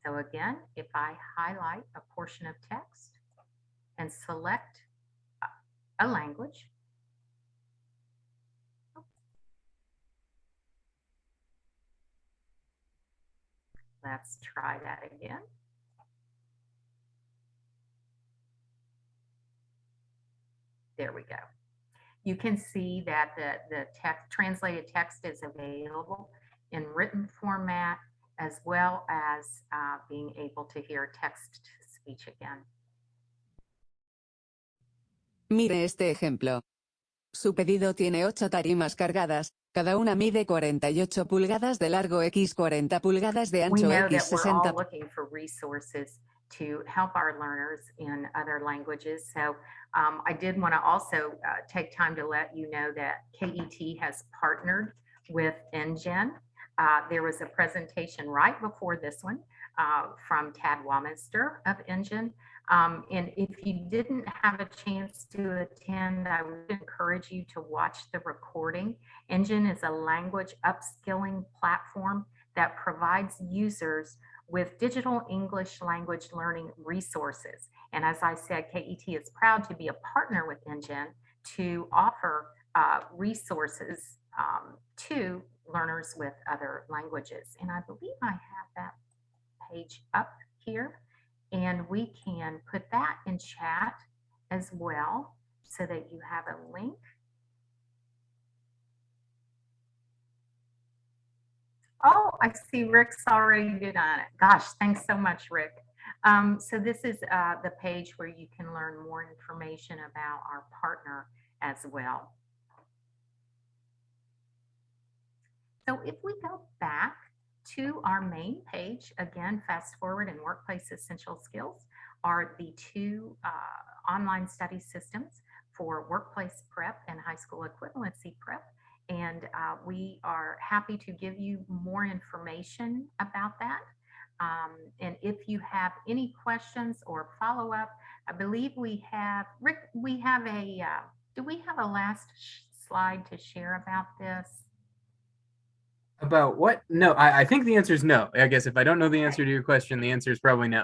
So again, if I highlight a portion of text and select a language, let's try that again. There we go. You can see that the translated text is available in written format, as well as being able to hear text to speech again. Mire este ejemplo. Su pedido tiene 8 tarimas cargadas. Cada una mide 48 pulgadas de largo x 40 pulgadas de We ancho know x that we're all 60. looking for resources to help our learners in other languages. So I did want to also take time to let you know that KET has partnered with NGen. There was a presentation right before this one from Tad Wamister of NGen. And if you didn't have a chance to attend, I would encourage you to watch the recording. NGen is a language upskilling platform that provides users with digital English language learning resources. And as I said, KET is proud to be a partner with NGen to offer resources to learners with other languages. And I believe I have that page up here, and we can put that in chat as well so that you have a link. Oh, I see Rick's already did on it. Gosh, thanks so much, Rick. So this is the page where you can learn more information about our partner as well. So if we go back to our main page, again, Fast Forward and Workplace Essential Skills are the two online study systems for workplace prep and high school equivalency prep. And we are happy to give you more information about that. And if you have any questions or follow up, I believe we have, Rick, we have a, do we have a last slide to share about this? About what? No, I think the answer is no. I guess if I don't know the answer to your question, the answer is probably no.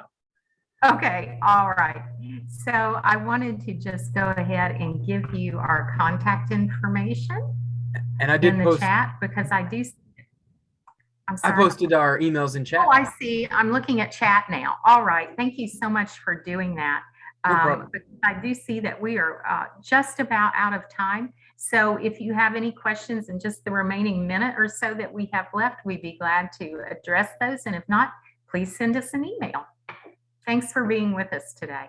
Okay, all right. So I wanted to just go ahead and give you our contact information. And I did in the post, chat because I do. I'm sorry. I posted our emails in chat. Oh, I see. I'm looking at chat now. All right. Thank you so much for doing that. No problem. I do see that we are just about out of time. So if you have any questions in just the remaining minute or so that we have left, we'd be glad to address those. And if not, please send us an email. Thanks for being with us today.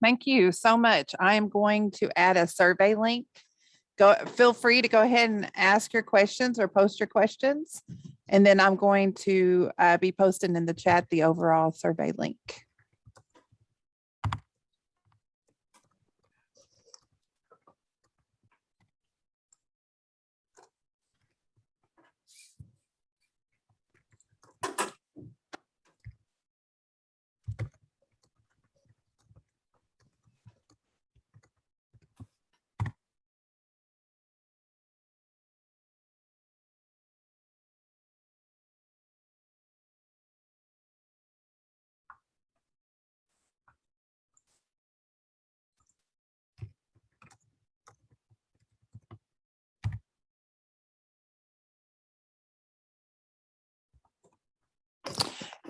Thank you so much. I am going to add a survey link. Feel free to go ahead and ask your questions or post your questions. And then I'm going to be posting in the chat the overall survey link.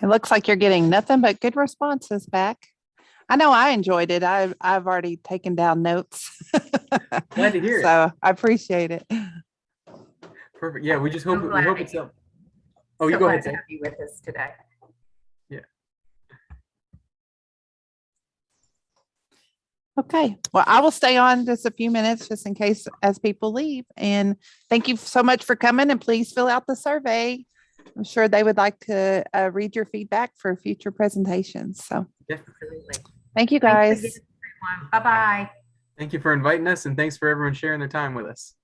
It looks like you're getting nothing but good responses back. I know I enjoyed it. I've already taken down notes. Glad to hear it. So I appreciate it. Perfect. Yeah, we just hope So we hope glad it's to- up. Oh, so you go glad ahead, to Sam. have you with us today. Yeah. Okay. Well, I will stay on just a few minutes just in case as people leave. And thank you so much for coming, and please fill out the survey. I'm sure they would like to read your feedback for future presentations. So Absolutely. thank you Thanks guys. again, everyone. Bye-bye. Thank you for inviting us, and thanks for everyone sharing their time with us.